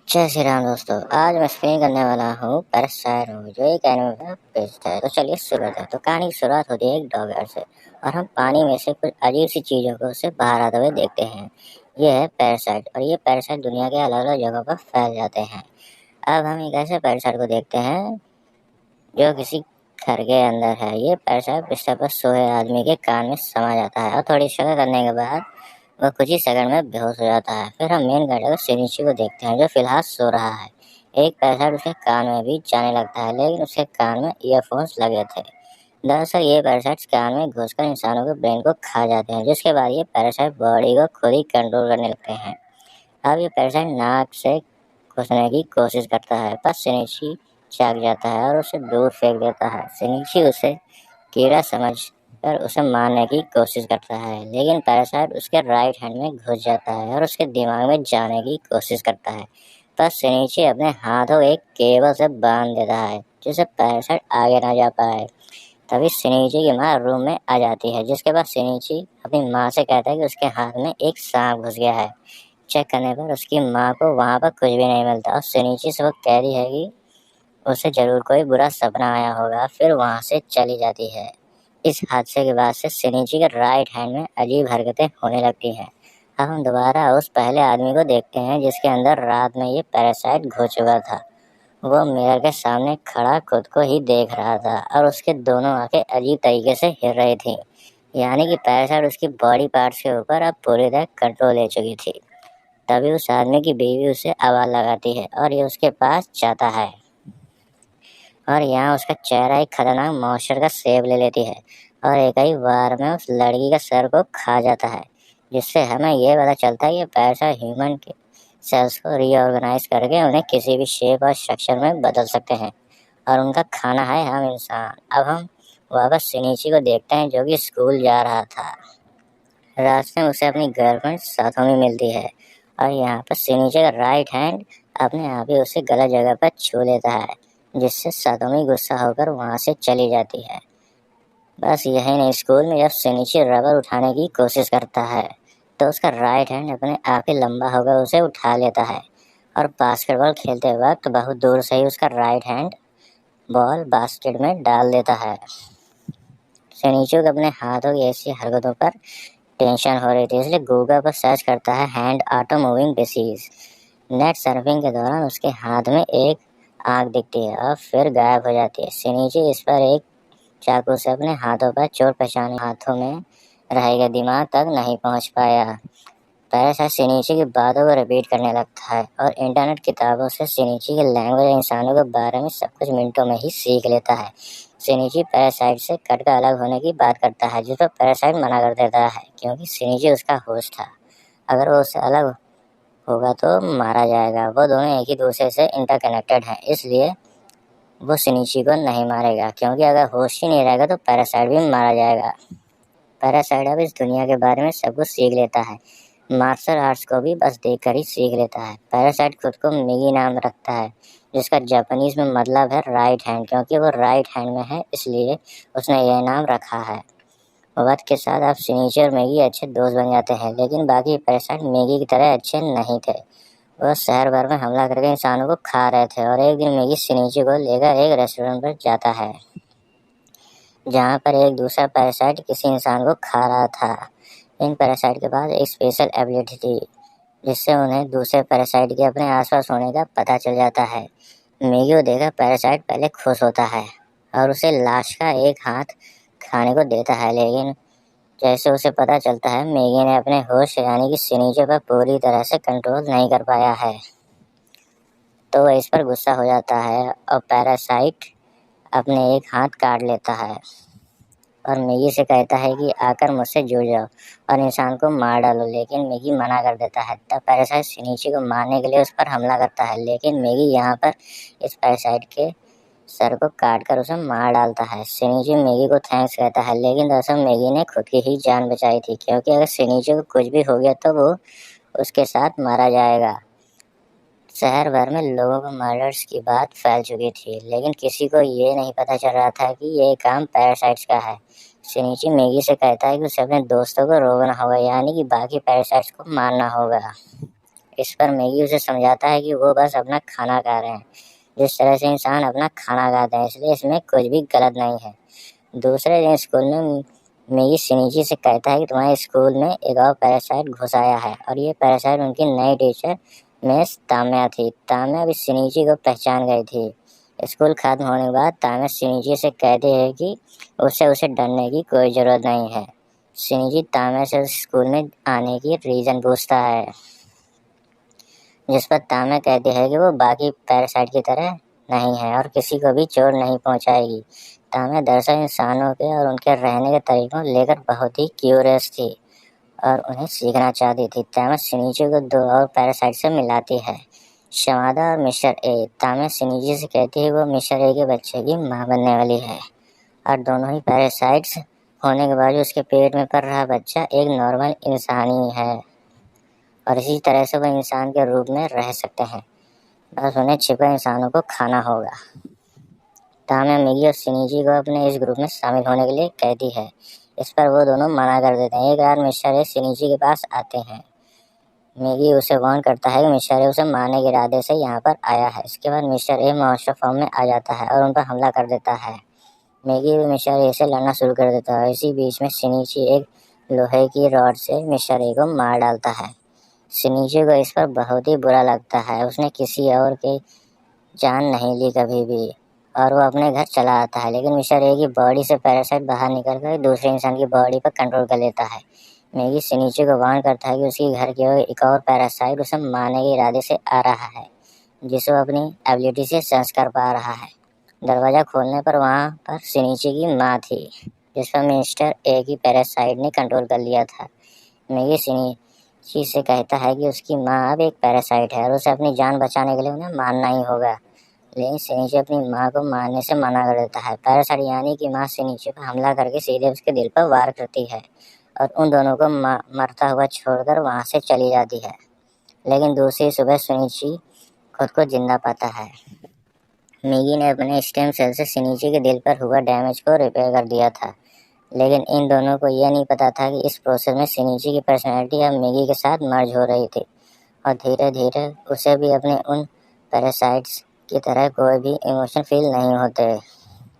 जय श्री राम दोस्तों। आज मैं एक्सप्लेन करने वाला हूँ पैरासाइट मूवी, जो एक एनिमे बेस्ड है। तो चलिए शुरू करते हैं। तो कहानी की शुरुआत होती है एक डॉगर से, और हम पानी में से कुछ अजीब सी चीज़ों को उससे बाहर आते हुए देखते हैं। ये है पैरासाइट, और ये पैरासाइट दुनिया के अलग अलग जगहों पर फैल जाते हैं। अब हम एक ऐसे पैरासाइट को देखते हैं जो किसी घर के अंदर है। ये पैरासाइट बिस्तर पर सोए आदमी के कान में समा जाता है, और थोड़ी शक्ल करने के बाद वह कुछ ही सेकंड में बेहोश हो जाता है। फिर हम मेन कैरेक्टर शिनिची को देखते हैं, जो फिलहाल सो रहा है। एक पैरासाइट उसके कान में भी जाने लगता है, लेकिन उसके कान में ईयरफोन्स लगे थे। दरअसल ये पैरासाइट्स कान में घुसकर इंसानों के ब्रेन को खा जाते हैं, जिसके बाद ये पैरासाइट बॉडी को खुद ही कंट्रोल करने लगते हैं। अब ये पैरासाइट नाक से घुसने की कोशिश करता है, पर शिनिची जाग जाता है और उसे दूर फेंक देता है। शिनिची उसे कीड़ा समझ कर उसे मारने की कोशिश करता है, लेकिन पैरासाइट उसके राइट हैंड में घुस जाता है और उसके दिमाग में जाने की कोशिश करता है। पर शिनिची अपने हाथों एक केबल से बांध देता है, जिससे पैरासाइट आगे ना जा पाए। तभी शिनिची की माँ रूम में आ जाती है, जिसके बाद शिनिची अपनी माँ से कहता है कि उसके हाथ में एक सांप घुस गया है। चेक करने पर उसकी माँ को वहाँ पर कुछ भी नहीं मिलता, और शिनिची से वो कह रही है कि उसे जरूर कोई बुरा सपना आया होगा। फिर वहाँ से चली जाती है। इस हादसे के बाद से शिनिची के राइट हैंड में अजीब हरकतें होने लगती हैं। अब हम दोबारा उस पहले आदमी को देखते हैं, जिसके अंदर रात में ये पैरासाइट घुस चुका था। वो मिरर के सामने खड़ा खुद को ही देख रहा था, और उसके दोनों आंखें अजीब तरीके से हिल रही थी। यानी कि पैरासाइट उसकी बॉडी पार्ट्स के ऊपर अब पूरी तरह कंट्रोल ले चुकी थी। तभी उस आदमी की बीवी उसे आवाज़ लगाती है, और ये उसके पास जाता है, और यहाँ उसका चेहरा एक खतरनाक मॉन्स्टर का शेप ले लेती है, और एक ही बार में उस लड़की का सर को खा जाता है। जिससे हमें यह पता चलता है कि पैरासाइट ह्यूमन के सेल्स को रीऑर्गेनाइज करके उन्हें किसी भी शेप और स्ट्रक्चर में बदल सकते हैं, और उनका खाना है हम इंसान। अब हम वापस शिनिची को देखते हैं, जो कि स्कूल जा रहा था। रास्ते में उसे अपनी गर्लफ्रेंड साथोमी मिलती है, और यहाँ पर शिनिची का राइट हैंड अपने आप ही उसे गलत जगह पर छू लेता है, जिससे साथोमी गुस्सा होकर वहाँ से चली जाती है। बस यही नहीं, स्कूल में जब शिनिची रबर उठाने की कोशिश करता है, तो उसका राइट हैंड अपने आप ही लंबा होकर उसे उठा लेता है, और बास्केटबॉल खेलते वक्त बहुत दूर से ही उसका राइट हैंड बॉल बास्केट में डाल देता है। शिनिची को अपने हाथों की ऐसी हरकतों पर टेंशन हो रही थी, इसलिए गूगल पर सर्च करता है hand auto moving disease. Net surfing के दौरान उसके हाथ में एक आंख दिखती है, और फिर गायब हो जाती है। शिनिची इस पर एक चाकू से अपने हाथों पर चोट पहुंचाने हाथों में रहेगा, दिमाग तक नहीं पहुंच पाया। पैरासाइट शिनिची की बातों को रिपीट करने लगता है, और इंटरनेट किताबों से शिनिची की लैंग्वेज इंसानों के बारे में सब कुछ मिनटों में ही सीख लेता है। शिनिची पैरासाइट से कटकर अलग होने की बात करता है, जिस पर पैरासाइट मना कर देता है, क्योंकि शिनिची उसका होस्ट था। अगर वो उससे अलग होगा तो मारा जाएगा। वो दोनों एक ही दूसरे से इंटरकनेक्टेड हैं, इसलिए वो शिनिची को नहीं मारेगा, क्योंकि अगर होश ही नहीं रहेगा तो पैरासाइट भी मारा जाएगा। पैरासाइट अब इस दुनिया के बारे में सब कुछ सीख लेता है, मार्शल आर्ट्स को भी बस देखकर ही सीख लेता है। पैरासाइट खुद को मिगी नाम रखता है, जिसका जापानीज में मतलब है राइट हैंड, क्योंकि वो राइट हैंड में है, इसलिए उसने यह नाम रखा है। वक्त के साथ अब शिनिची और मैगी अच्छे दोस्त बन जाते हैं, लेकिन बाकी पैरासाइट मैगी की तरह अच्छे नहीं थे। वह शहर भर में हमला करके इंसानों को खा रहे थे, और एक दिन मैगी शिनिची को लेकर एक रेस्टोरेंट पर जाता है, जहाँ पर एक दूसरा पैरासाइट किसी इंसान को खा रहा था। इन पैरासाइट के पास एक स्पेशल एबिलिटी थी, जिससे उन्हें दूसरे पैरासाइट के अपने आसपास होने का पता चल जाता है। मैगी को देखकर पैरासाइट पहले खुश होता है, और उसे लाश का एक हाथ खाने को देता है, लेकिन जैसे उसे पता चलता है मैगी ने अपने होश यानी कि शिनिची पर पूरी तरह से कंट्रोल नहीं कर पाया है, तो वह इस पर गुस्सा हो जाता है, और पैरासाइट अपने एक हाथ काट लेता है, और मैगी से कहता है कि आकर मुझसे जुड़ जाओ और इंसान को मार डालो, लेकिन मैगी मना कर देता है। तब पैरासाइट शिनिची को मारने के लिए उस पर हमला करता है, लेकिन मैगी यहाँ पर इस पैरासाइट के सर को काट कर उसे मार डालता है। शिनिची मैगी को थैंक्स कहता है, लेकिन दरअसल मैगी ने खुद की ही जान बचाई थी, क्योंकि अगर शिनिची को कुछ भी हो गया तो वो उसके साथ मारा जाएगा। शहर भर में लोगों को मर्डर्स की बात फैल चुकी थी, लेकिन किसी को ये नहीं पता चल रहा था कि ये काम पैरासाइट्स का है। शिनिची मैगी से कहता है कि उसे अपने दोस्तों को रोकना होगा, यानी कि बाकी पैरासाइट्स को मारना होगा। इस पर मैगी उसे समझाता है कि वो बस अपना खाना खा रहे हैं, जिस तरह से इंसान अपना खाना खाता है, इसलिए इसमें कुछ भी गलत नहीं है। दूसरे दिन स्कूल में मैगी सिनिची से कहता है कि तुम्हारे स्कूल में एक और पैरासाइट घुस आया है, और ये पैरासाइट उनकी नई टीचर मिस ताम्या थी। ताम्या भी सिनिची को पहचान गई थी। स्कूल खत्म होने के बाद ताम्या सिनिची से कहती है कि उसे डरने की कोई ज़रूरत नहीं है। सिनिची ताम्या से स्कूल में आने की रीज़न पूछता है, जिस पर ताम्या कहती है कि वो बाकी पैरासाइट की तरह नहीं है और किसी को भी चोट नहीं पहुंचाएगी। ताम्या दरअसल इंसानों के और उनके रहने के तरीकों लेकर बहुत ही क्यूरियस थी और उन्हें सीखना चाहती थी। ताम्या सिनिची को दो और पैरासाइट से मिलाती है, शमादा और मिस्टर ए। ताम्या सिनिची से कहती है वो मिस्टर ए के बच्चे की माँ बनने वाली है और दोनों ही पैरासाइट्स होने के बाद उसके पेट में पल रहा बच्चा एक नॉर्मल इंसान ही है और इसी तरह से वह इंसान के रूप में रह सकते हैं, बस उन्हें छिपे इंसानों को खाना होगा। ताम्या मैगी और सिनिची को अपने इस ग्रुप में शामिल होने के लिए कहती है। इस पर वो दोनों मना कर देते हैं। एक रात मिस्टर ए सिनिची के पास आते हैं। मैगी उसे वार्न करता है कि मिस्टर ए उसे मारने के इरादे से यहाँ पर आया है। इसके बाद मिस्टर ए मॉन्स्टर फॉर्म में आ जाता है और उन पर हमला कर देता है। मैगी भी मिस्टर ए से लड़ना शुरू कर देता है। इसी बीच में सिनिची एक लोहे की रॉड से मिस्टर ए को मार डालता है। सिनिची को इस पर बहुत ही बुरा लगता है। उसने किसी और की जान नहीं ली कभी भी और वो अपने घर चला आता है, लेकिन मिस्टर ए की बॉडी से पैरासाइट बाहर निकलकर दूसरे इंसान की बॉडी पर कंट्रोल कर लेता है। मैगी सिनिची को वार्न करता है कि उसके घर की ओर एक और पैरासाइट उसे मारने के इरादे से आ रहा है, जिसे वो अपनी एबिलिटी से सेंस कर पा रहा है। दरवाज़ा खोलने पर वहाँ पर सिनिची की माँ थी, जिस पर मिस्टर ए की पैरासाइट ने कंट्रोल कर लिया था। मैगी सिनिची से कहता है कि उसकी माँ अब एक पैरासाइट है और उसे अपनी जान बचाने के लिए उन्हें मारना ही होगा, लेकिन सिनिची अपनी माँ को मारने से मना कर देता है। पैरासाइट यानी कि माँ सिनिची पर हमला करके सीधे उसके दिल पर वार करती है और उन दोनों को मरता हुआ छोड़कर वहाँ से चली जाती है। लेकिन दूसरी सुबह सिनिची खुद को जिंदा पाता है। मैगी ने अपने स्टेम सेल से सिनिची के दिल पर हुआ डैमेज को रिपेयर कर दिया था, लेकिन इन दोनों को यह नहीं पता था कि इस प्रोसेस में सिनिची की पर्सनैलिटी अब मैगी के साथ मर्ज हो रही थी और धीरे धीरे उसे भी अपने उन पैरासाइट्स की तरह कोई भी इमोशन फील नहीं होते।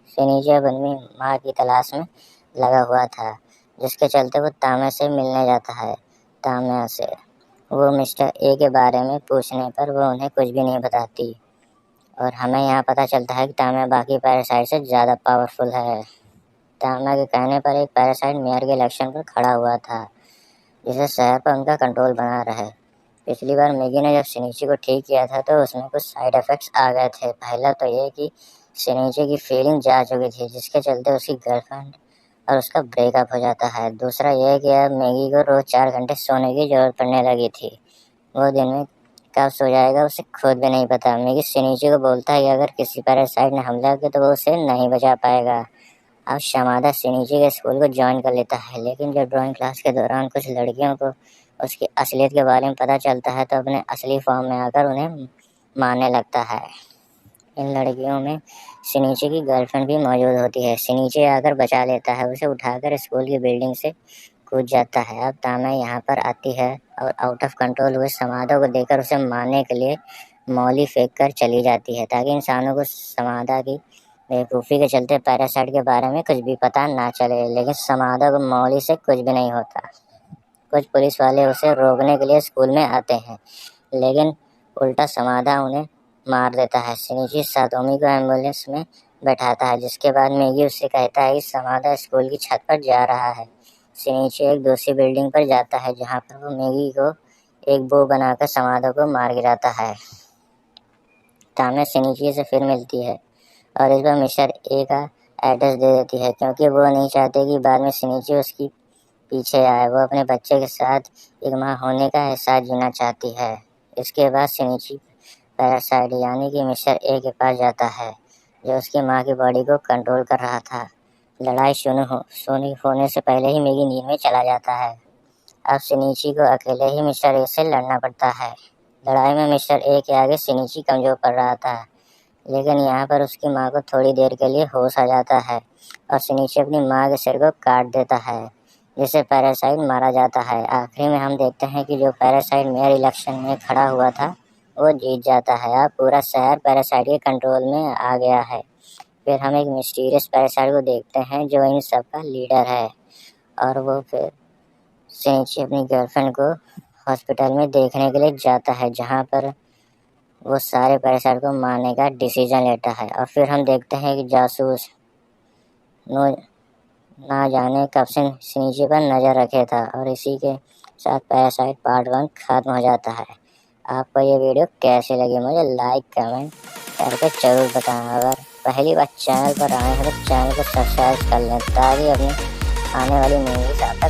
सिनिची अब अपनी माँ की तलाश में लगा हुआ था, जिसके चलते वो ताम्या से मिलने जाता है। ताम्या से वो मिस्टर ए के बारे में पूछने पर वो उन्हें कुछ भी नहीं बताती और हमें यहाँ पता चलता है कि ताम्या बाकी पैरासाइट से ज़्यादा पावरफुल है। ताम्या के कहने पर एक पैरासाइट मेयर के इलेक्शन पर खड़ा हुआ था, जिसे शहर पर उनका कंट्रोल बना रहे। पिछली बार मैगी ने जब सिनिची को ठीक किया था तो उसमें कुछ साइड इफ़ेक्ट्स आ गए थे। पहला तो ये कि सिनिची की फीलिंग जा चुकी थी, जिसके चलते उसकी गर्लफ्रेंड और उसका ब्रेकअप हो जाता है। दूसरा यह कि अब मैगी को रोज़ 4 घंटे सोने की ज़रूरत पड़ने लगी थी। वो दिन में कब सो जाएगा उसे खुद भी नहीं पता। मैगी सिनिची को बोलता है कि अगर किसी पैरासाइट ने हमला किया तो वो उसे नहीं बचा पाएगा। अब शमादा सिनिची के स्कूल को ज्वाइन कर लेता है, लेकिन जब ड्राइंग क्लास के दौरान कुछ लड़कियों को उसकी असलियत के बारे में पता चलता है तो अपने असली फॉर्म में आकर उन्हें मारने लगता है। इन लड़कियों में सिनिची की गर्लफ्रेंड भी मौजूद होती है। सिनिची आकर बचा लेता है, उसे उठाकर स्कूल की बिल्डिंग से कूद जाता है। अब ताम्या यहाँ पर आती है और आउट ऑफ कंट्रोल हुए समादा को देखकर उसे मारने के लिए मौली फेंक कर चली जाती है, ताकि इंसानों को समादा की बेवकूफ़ी के चलते पैरासाइट के बारे में कुछ भी पता ना चले। लेकिन समादा को मौली से कुछ भी नहीं होता। कुछ पुलिस वाले उसे रोकने के लिए स्कूल में आते हैं, लेकिन उल्टा समादा उन्हें मार देता है। सिनिची सातोमी को एम्बुलेंस में बैठाता है, जिसके बाद मैगी उससे कहता है कि समादा स्कूल की छत पर जा रहा है। सिनिची एक दूसरी बिल्डिंग पर जाता है, जहाँ पर वो मैगी को एक बो बनाकर समादा को मार गिराता है। ताम्या सिनिची से फिर मिलती है और इस बार मिस्टर ए का एड्रेस दे देती है, क्योंकि वो नहीं चाहते कि बाद में सिनिची उसकी पीछे आए। वो अपने बच्चे के साथ एक माँ होने का एहसास जीना चाहती है। इसके बाद सिनिची पैरासाइट यानी कि मिस्टर ए के पास जाता है, जो उसकी माँ की बॉडी को कंट्रोल कर रहा था। लड़ाई शुरू होने से पहले ही मैगी नींद में चला जाता है। अब सिनिची को अकेले ही मिस्टर ए से लड़ना पड़ता है। लड़ाई में मिस्टर ए के आगे सिनिची कमज़ोर पड़ रहा था, लेकिन यहाँ पर उसकी माँ को थोड़ी देर के लिए होश आ जाता है और सिनिची अपनी माँ के सिर को काट देता है, जिससे पैरासाइट मारा जाता है। आखिरी में हम देखते हैं कि जो पैरासाइट मेयर इलेक्शन में खड़ा हुआ था वो जीत जाता है। अब पूरा शहर पैरासाइट के कंट्रोल में आ गया है। फिर हम एक मिस्टीरियस पैरासाइट को देखते हैं जो इन सब का लीडर है, और वो फिर सेंची अपनी गर्लफ्रेंड को हॉस्पिटल में देखने के लिए जाता है, जहाँ पर वो सारे पैरासाइट को मारने का डिसीजन लेता है। और फिर हम देखते हैं कि जासूस ना जाने कब से सिंची पर नज़र रखे था, और इसी के साथ पैरासाइट पार्ट 1 खत्म हो जाता है। आपको ये वीडियो कैसी लगी मुझे लाइक कमेंट करके ज़रूर बताना। अगर पहली बार चैनल पर आए हैं तो चैनल को सब्सक्राइब कर लें ताकि अपनी आने वाली मूवीज़ आप तक